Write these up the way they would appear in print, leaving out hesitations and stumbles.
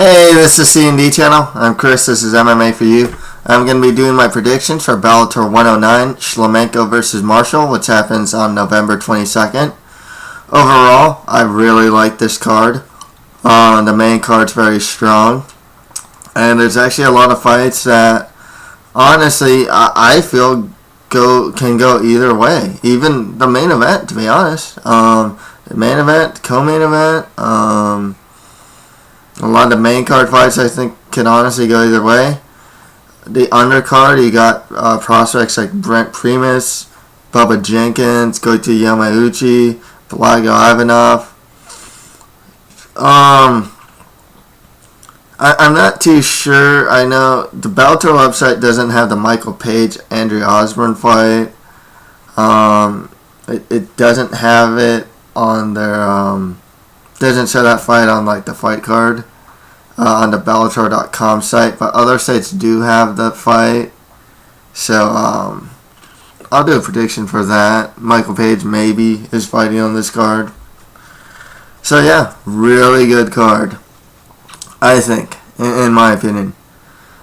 Hey, this is C&D channel. I'm Chris. This is MMA for you. I'm going to be doing my predictions for Bellator 109, Shlemenko versus Marshall, which happens on November 22nd. Overall, I really like this card. The main card's very strong. And there's actually a lot of fights that, honestly, I feel can go either way. Even the main event, to be honest. The main event, co-main event, a lot of main card fights I think can honestly go either way. The undercard, you got prospects like Brent, Primus, Bubba, Jenkins, Goiti, Yamauchi, Blagoi, Ivanov. I'm not too sure. I know the Bellator website doesn't have the Michael Page, Andrew Osborne fight. It doesn't have it on their doesn't show that fight on like the fight card on the Bellator.com site, but other sites do have the fight. So I'll do a prediction for that. Michael Page maybe is fighting on this card. So yeah, really good card, I think, in my opinion.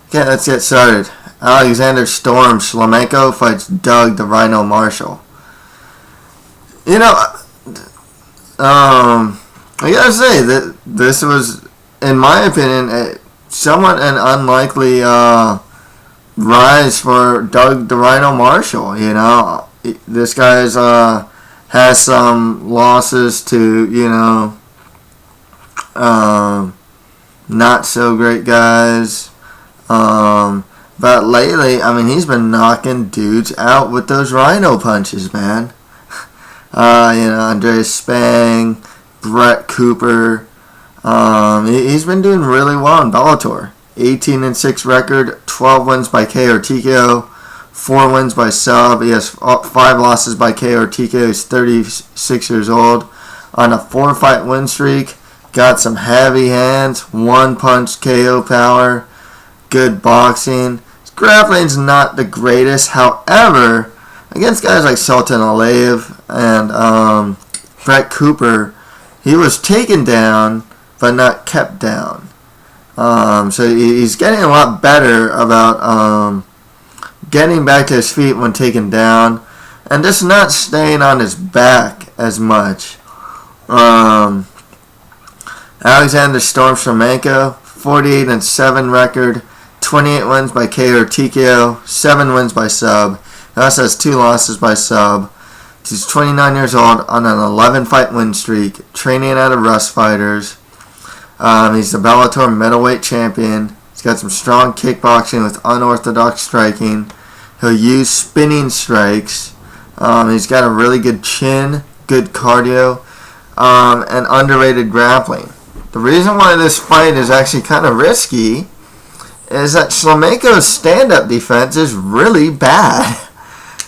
Okay, let's get started. Alexander Storm Shlemenko fights Doug the Rhino Marshall. You know, I gotta say that this was, in my opinion, somewhat an unlikely rise for Doug the Rhino Marshall. You know, this guy's has some losses to, you know, not so great guys. But lately, I mean, he's been knocking dudes out with those Rhino punches, man. You know, Andreas Spang, Brett Cooper. He's been doing really well in Bellator. 18-6 record, 12 wins by KO or TKO, 4 wins by sub. He has 5 losses by KO or TKO. He's 36 years old. On a 4-fight win streak. Got some heavy hands, 1-punch KO power, good boxing. His grappling's not the greatest. However, against guys like Sultan Aliyev and Brett Cooper, he was taken down, but not kept down. So he's getting a lot better about getting back to his feet when taken down, and just not staying on his back as much. Alexander Storm Shlemenko, 48-7 record, 28 wins by KO or TKO, 7 wins by sub. He also has 2 losses by sub. He's 29 years old on an 11-fight win streak, training out of Rust Fighters. He's the Bellator middleweight champion. He's got some strong kickboxing with unorthodox striking. He'll use spinning strikes. He's got a really good chin, good cardio, and underrated grappling. The reason why this fight is actually kind of risky is that Shlemenko's stand-up defense is really bad.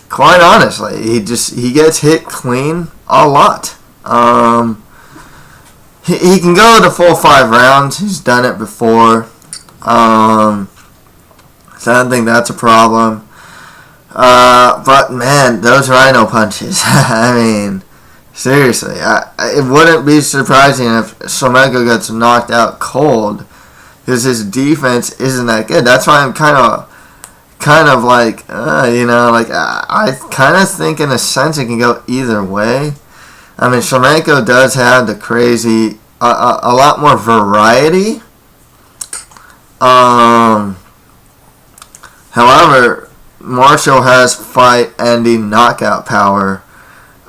Quite honestly, he gets hit clean a lot. He can go the full 5 rounds. He's done it before. So I don't think that's a problem. But man, those Rhino punches. I mean, seriously, it wouldn't be surprising if Shlemenko gets knocked out cold, because his defense isn't that good. That's why I'm kind of like, you know, like I kind of think in a sense it can go either way. I mean, Shlemenko does have the crazy, a lot more variety. However, Marshall has fight-ending knockout power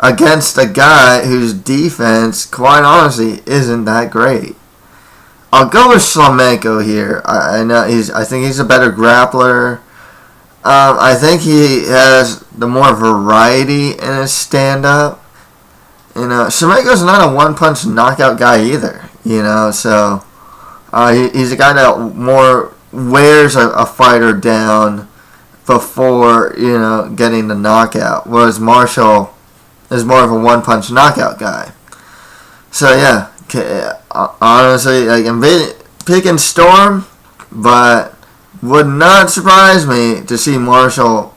against a guy whose defense, quite honestly, isn't that great. I'll go with Shlemenko here. I know I think he's a better grappler. I think he has the more variety in his stand-up. You know, Shlemenko's not a one-punch knockout guy either. You know, so he's a guy that more wears a fighter down before, you know, getting the knockout. Whereas Marshall is more of a one-punch knockout guy. So yeah, honestly, like, I'm picking Storm, but would not surprise me to see Marshall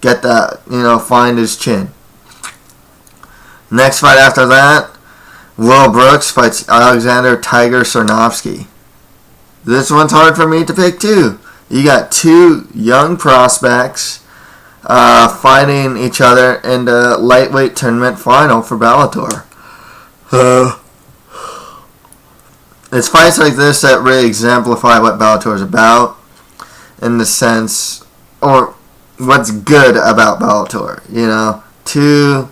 get that, you know, find his chin. Next fight after that, Will Brooks fights Alexander Tiger Sarnavskiy. this one's hard for me to pick too. You got two young prospects fighting each other in the lightweight tournament final for Bellator. It's fights like this that really exemplify what Bellator is about, in the sense, or what's good about Bellator. You know, two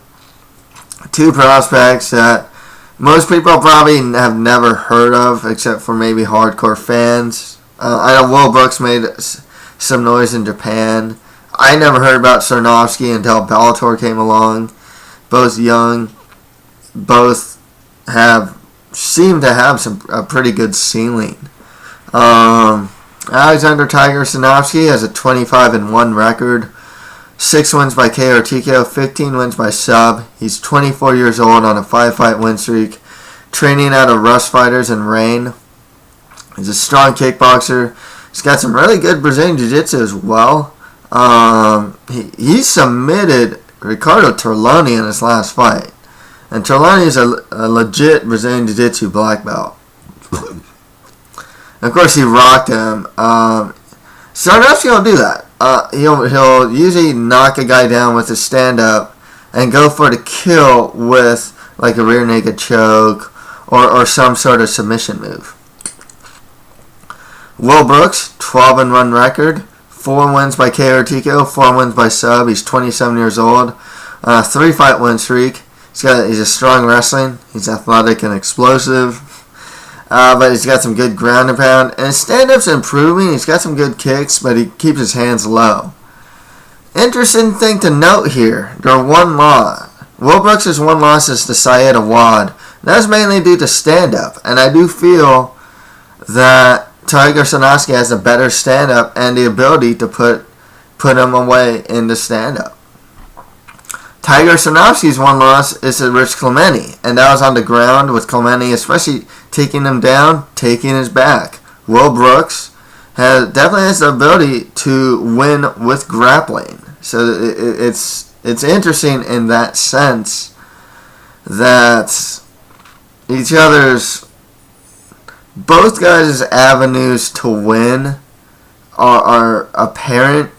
prospects that most people probably have never heard of, except for maybe hardcore fans. I know Will Brooks made some noise in Japan. I never heard about Sarnavskiy until Bellator came along. Both young, both seem to have a pretty good ceiling. Alexander Tiger Sarnavskiy has a 25-1 record, 6 wins by KO or TKO, 15 wins by sub. He's 24 years old on a 5-fight win streak, training out of Rust Fighters in Rain. He's a strong kickboxer. He's got some really good Brazilian Jiu-Jitsu as well. He submitted Ricardo Torloni in his last fight. And Torloni is a legit Brazilian Jiu-Jitsu black belt. Of course, he rocked him. Sarnavskiy will do that. He'll usually knock a guy down with a stand-up and go for the kill with like a rear naked choke or some sort of submission move. Will Brooks, 12-1 record, 4 wins by KO or TKO, 4 wins by sub. He's 27 years old, 3-fight win streak. He's a strong wrestling. He's athletic and explosive. But he's got some good ground and pound. And his stand-up's improving. He's got some good kicks, but he keeps his hands low. Interesting thing to note here. Their one loss. Will Brooks' one loss is to Syed Awad. That's mainly due to stand-up. And I do feel that Tiger Sarnavskiy has a better stand-up and the ability to put him away in the stand-up. Tiger Sarnavskiy's one loss is to Rich Clemente, and that was on the ground with Clemente, especially taking him down, taking his back. Will Brooks definitely has the ability to win with grappling. So it's interesting in that sense that both guys' avenues to win are apparent.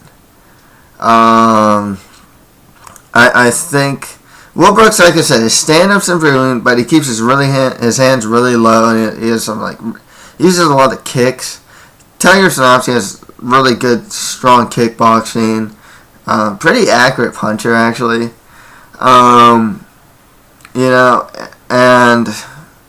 I think Will Brooks, like I said, his stand-up's improving, but he keeps his hands really low, and he uses a lot of kicks. Tiger Sarnavskiy has really good, strong kickboxing, pretty accurate puncher actually. And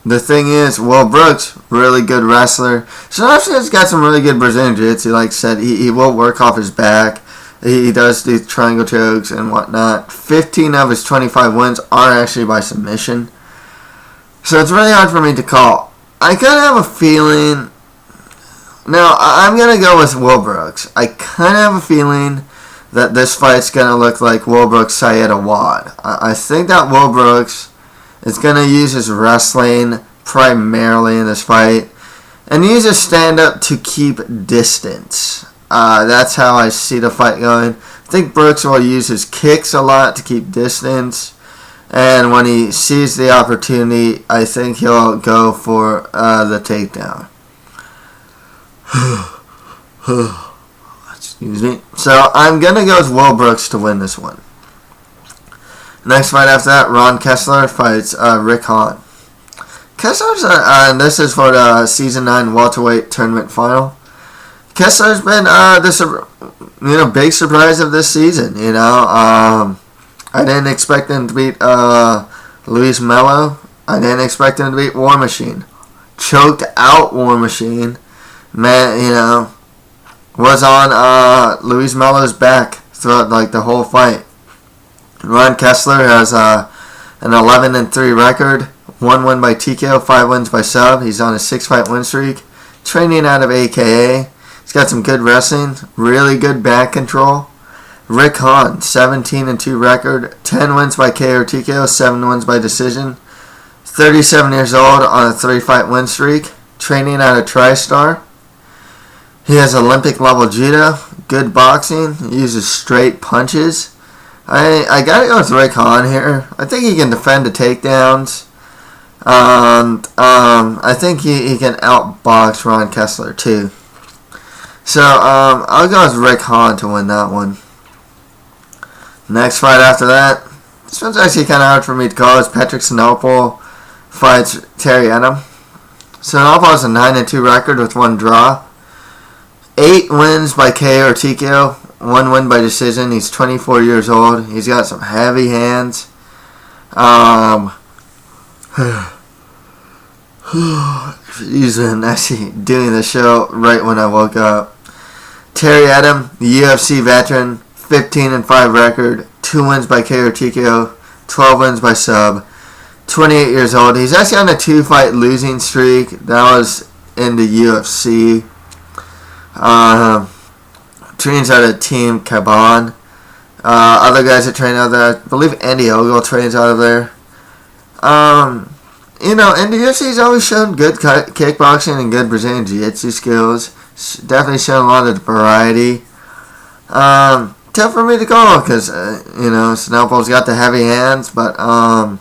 the thing is, Will Brooks, really good wrestler. Sarnavskiy's got some really good Brazilian Jiu-Jitsu. Like I said, he will work off his back. He does do triangle chokes and whatnot. 15 of his 25 wins are actually by submission. So it's really hard for me to call. I kind of have a feeling... Now, I'm going to go with Will Brooks. I kind of have a feeling that this fight's going to look like Will Brooks Syed Awad. I think that Will Brooks is going to use his wrestling primarily in this fight and use his stand-up to keep distance. That's how I see the fight going. I think Brooks will use his kicks a lot to keep distance. And when he sees the opportunity, I think he'll go for the takedown. Excuse me. So I'm going to go with Will Brooks to win this one. Next fight after that, Ron Keslar fights Rick Hawn. Keslar's, this is for the Season 9 welterweight tournament final. Keslar's been big surprise of this season. I didn't expect him to beat Luis Melo. I didn't expect him to beat War Machine. Choked out War Machine. Man, was on Luis Melo's back throughout the whole fight. Ron Keslar has an 11-3 record, 1 win by TKO, 5 wins by sub. He's on a 6-fight win streak. Training out of AKA. He's got some good wrestling, really good back control. Rick Hawn, 17-2 record, 10 wins by KO or TKO, 7 wins by decision. 37 years old on a 3-fight win streak. Training out of TriStar. He has Olympic level judo, good boxing, he uses straight punches. I gotta go with Rick Hawn here. I think he can defend the takedowns. And I think he can outbox Ron Keslar too. So I'll go with Rick Hawn to win that one. Next fight after that, this one's actually kind of hard for me to call. It's Patrick Cenoble fights Terry Etim. Cenoble has a 9-2 record with 1 draw. 8 wins by KO or TKO. 1 win by decision. He's 24 years old. He's got some heavy hands. He's been actually doing the show right when I woke up. Terry Etim, the UFC veteran, 15-5 record, 2 wins by KO or TKO, 12 wins by sub, 28 years old. He's actually on a 2-fight losing streak. That was in the UFC. Trains out of Team Caban. Other guys that train out there, I believe Andy Ogle trains out of there. You know, and the UFC's always shown good kickboxing and good Brazilian Jiu-Jitsu skills. Definitely shown a lot of variety. Tough for me to call because, you know, Cenoble's got the heavy hands, but I'll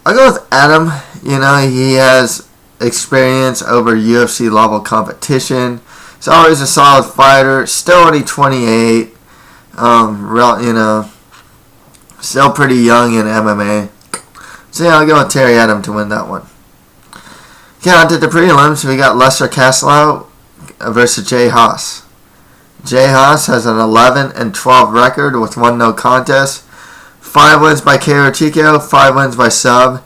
go with Etim. You know, he has experience over UFC level competition. He's always a solid fighter. Still only 28. You know, still pretty young in MMA. So yeah, I'll go with Terry Etim to win that one. Okay, on to the prelims. We got Lester Caslow versus Jay Haas. Jay Haas has an 11-12 record with 1 no contest. 5 wins by KO or TKO, 5 wins by sub.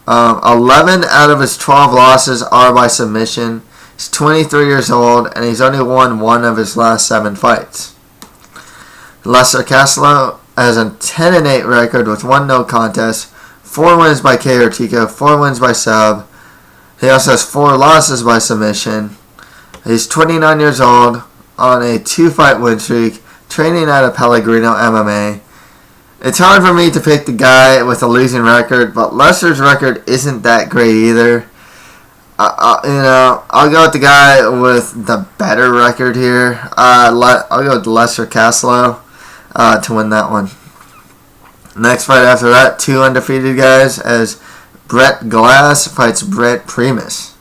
11 out of his 12 losses are by submission. He's 23 years old, and he's only won 1 of his last 7 fights. Lester Caslow has a 10-8 record with 1 no contest, 4 wins by KO or TKO, 4 wins by sub. He also has 4 losses by submission. He's 29 years old, on a 2-fight win streak, training out of Pellegrino MMA. It's hard for me to pick the guy with a losing record, but Lester's record isn't that great either. You know, I'll go with the guy with the better record here. I'll go with Lester Caslow to win that one. Next fight after that, 2 undefeated guys, as Brett Glass fights Brent Primus.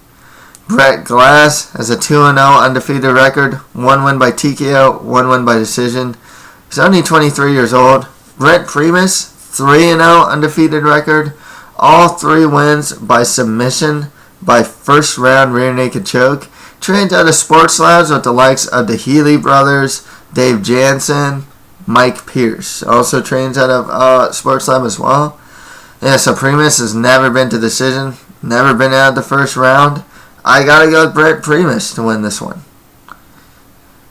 Brett Glass has a 2-0 undefeated record, 1 win by TKO, 1 win by decision. He's only 23 years old. Brent Primus, 3-0 undefeated record, all 3 wins by submission by first round rear naked choke. Trained out of Sports Labs with the likes of the Healy brothers, Dave Jansen, Mike Pierce. Also trains out of Sports Lab as well. Yeah, so Primus has never been to decision, never been out of the first round. I gotta go with Brent Primus to win this one.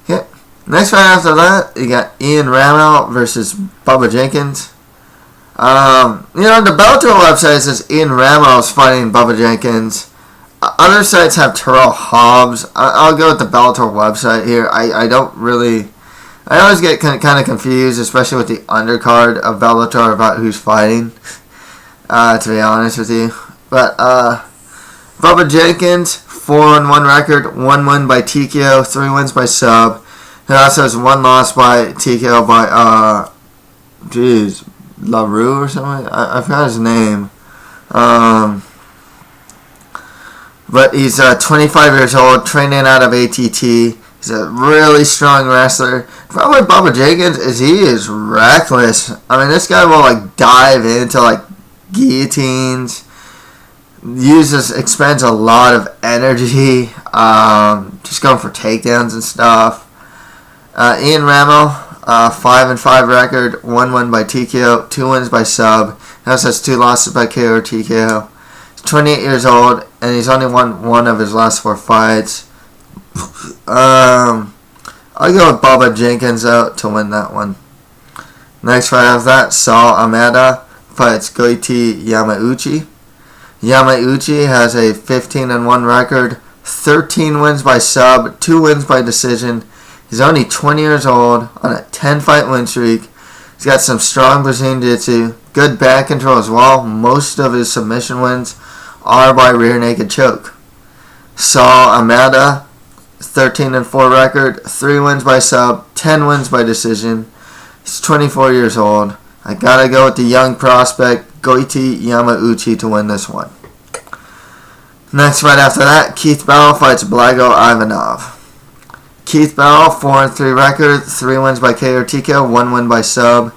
Okay. Next fight after that, you got Ian Rammel versus Bubba Jenkins. You know, the Bellator website says Ian Rammel is fighting Bubba Jenkins. Other sites have Terrell Hobbs. I'll go with the Bellator website here. I don't really... I always get kind of confused, especially with the undercard of Bellator about who's fighting, to be honest with you. But, Bubba Jenkins, 4-1 record, 1 win by TKO, 3 wins by sub. He also has 1 loss by TKO by, LaRue or something? I forgot his name. But he's 25 years old, training out of ATT. He's a really strong wrestler. The problem with Bubba Jenkins is he is reckless. I mean, this guy will, like, dive into, like, guillotines. Expends a lot of energy, just going for takedowns and stuff. Ian Rammel, 5-5 record, 1 win by TKO, 2 wins by sub. He also has 2 losses by KO or TKO. He's 28 years old, and he's only won 1 of his last 4 fights. I'll go with Bubba Jenkins out to win that one. Next fight after that, Saul Almeida fights Goiti Yamauchi. Yamauchi has a 15-1 record, 13 wins by sub, 2 wins by decision. He's only 20 years old on a 10-fight win streak. He's got some strong Brazilian Jiu-Jitsu, good back control as well. Most of his submission wins are by rear naked choke. Saul Almeida, 13-4 record, 3 wins by sub, 10 wins by decision. He's 24 years old. I gotta go with the young prospect Goiti Yamauchi to win this one. Next fight after that, Keith Bell fights Blagoi Ivanov. Keith Bell, 4-3 record, 3 wins by KO or TKO, 1 win by sub.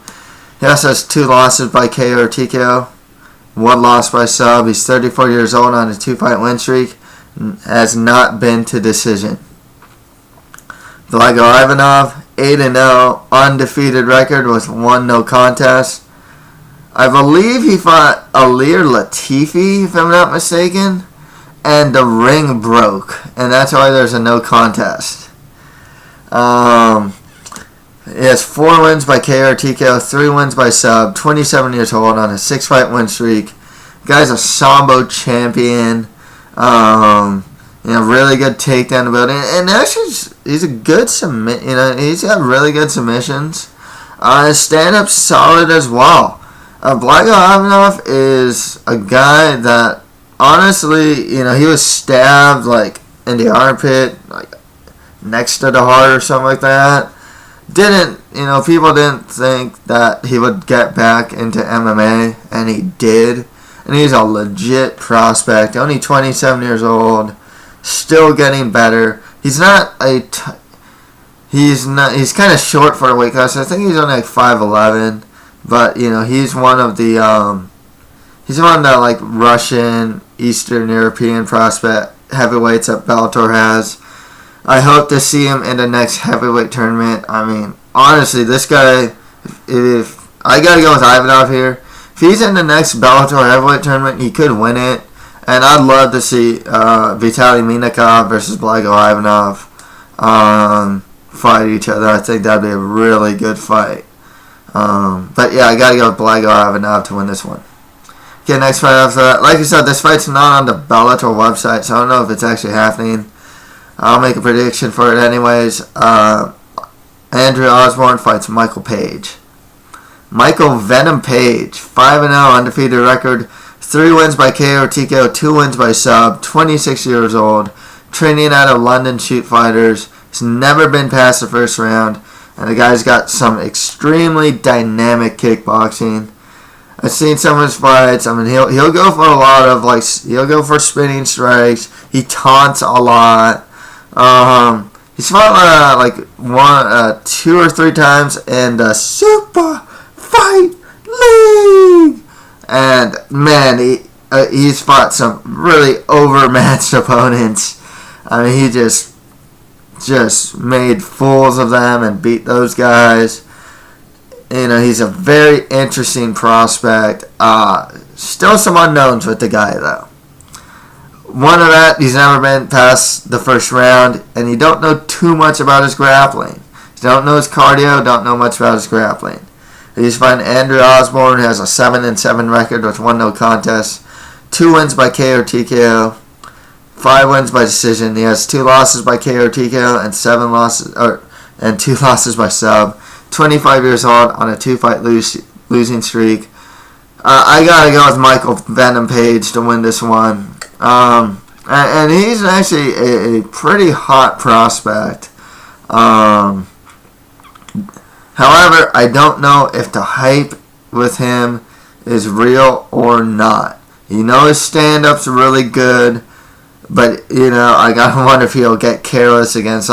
He also has 2 losses by KO or TKO, 1 loss by sub. He's 34 years old on a 2-fight win streak. Has not been to decision. Blagoi Ivanov, 8-0, undefeated record with 1 no contest. I believe he fought Alir Latifi, if I'm not mistaken, and the ring broke, and that's why there's a no contest. He has 4 wins by KO or TKO, 3 wins by sub, 27 years old on a 6-fight win streak. Guy's a Sambo champion. Really good takedown ability, and actually he's a good submit. He's got really good submissions. His stand-up's solid as well. Blagoi Ivanov is a guy that honestly, he was stabbed like in the armpit, like next to the heart or something like that. People didn't think that he would get back into MMA, and he did. And he's a legit prospect, only 27 years old, still getting better. He's kind of short for a weight class. I think he's only like 5'11", but he's one of the like Russian, Eastern European prospect heavyweights that Bellator has. I hope to see him in the next heavyweight tournament. I mean, honestly, this guy, if I gotta go with Ivanov here. If he's in the next Bellator heavyweight tournament, he could win it. And I'd love to see Vitaly Minakov versus Blagoi Ivanov fight each other. I think that'd be a really good fight. But yeah, I gotta go with Blagoi Ivanov to win this one. Okay, next fight after that. Like I said, this fight's not on the Bellator website, so I don't know if it's actually happening. I'll make a prediction for it anyways. Andrew Osborne fights Michael Page. Michael Venom Page, 5-0 undefeated record, 3 wins by KO or TKO, 2 wins by sub, 26 years old, training out of London Shoot Fighters. He's never been past the first round, and the guy's got some extremely dynamic kickboxing. I've seen some of his fights. I mean, he'll go for a lot of he'll go for spinning strikes. He taunts a lot. He's fought 2 or 3 times in the Super Fight League, and man, he's fought some really overmatched opponents. I mean, he just made fools of them and beat those guys. He's a very interesting prospect. Still some unknowns with the guy though. One of that, he's never been past the first round, and you don't know too much about his grappling. You don't know his cardio, don't know much about his grappling. He's fighting Andrew Osborne, who has a 7-7 record with 1 no contest, 2 wins by KO or TKO, 5 wins by decision. He has 2 losses by KO or TKO and 2 losses by sub. 25 years old on a 2-fight losing streak. I gotta go with Michael Venom Page to win this one. And he's actually a pretty hot prospect. However, I don't know if the hype with him is real or not. His stand-up's really good, but I gotta wonder if he'll get careless against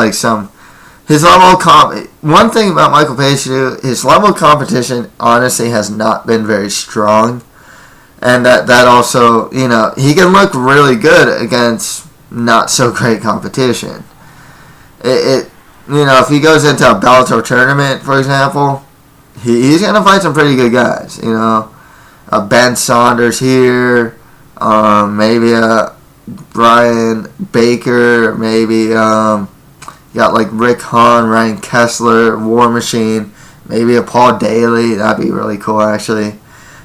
his level of one thing about Michael Page too, his level of competition honestly has not been very strong, and that also he can look really good against not so great competition. If he goes into a Bellator tournament, for example, he's gonna fight some pretty good guys. Ben Saunders here, maybe a Brian Baker, maybe you got Rick Hawn, Ryan Keslar, War Machine, maybe a Paul Daly. That'd be really cool, actually.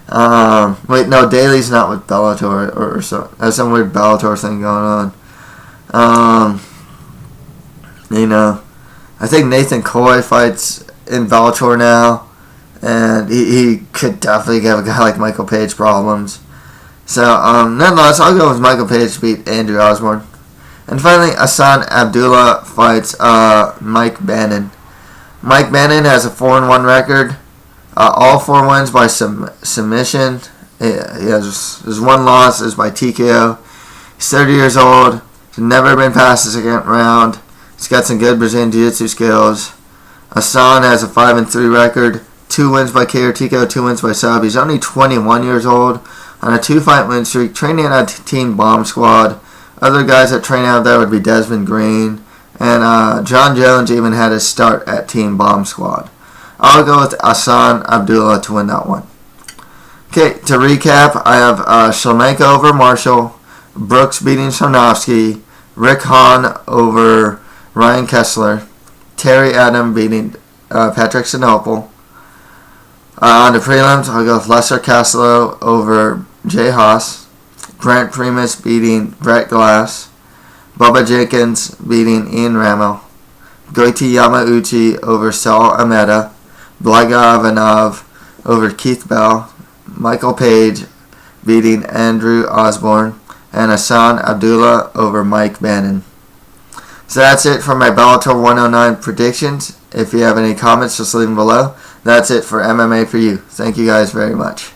Wait, no, Daly's not with Bellator or so. There's some weird Bellator thing going on. I think Nathan Coy fights in Bellator now, and he could definitely give a guy like Michael Page problems. So, nonetheless, I'll go with Michael Page to beat Andrew Osborne. And finally, Ahsan Abdulla fights Mike Bannon. Mike Bannon has a 4-1 record. All 4 wins by submission. He has his 1 loss is by TKO. He's 30 years old. He's never been past the second round. He's got some good Brazilian Jiu-Jitsu skills. Ahsan has a 5-3 record. 2 wins by KO TKO, 2 wins by sub. He's only 21 years old. On a 2-fight win streak. Training at Team Bomb Squad. Other guys that train out there would be Desmond Green. And John Jones even had his start at Team Bomb Squad. I'll go with Ahsan Abdulla to win that one. Okay, to recap, I have Shlemenko over Marshall, Brooks beating Sarnavskiy, Rick Hawn over Ryan Keslar, Terry Etim beating Patrick Cenoble. On the prelims, I'll go with Lesser Caslow over Jay Haas, Brent Primus beating Brett Glass, Bubba Jenkins beating Ian Rammel, Goiti Yamauchi over Saul Almeida, Blagoi Ivanov over Keith Bell, Michael Page beating Andrew Osborne, and Ahsan Abdulla over Mike Bannon. So that's it for my Bellator 109 predictions. If you have any comments, just leave them below. That's it for MMA for you. Thank you guys very much.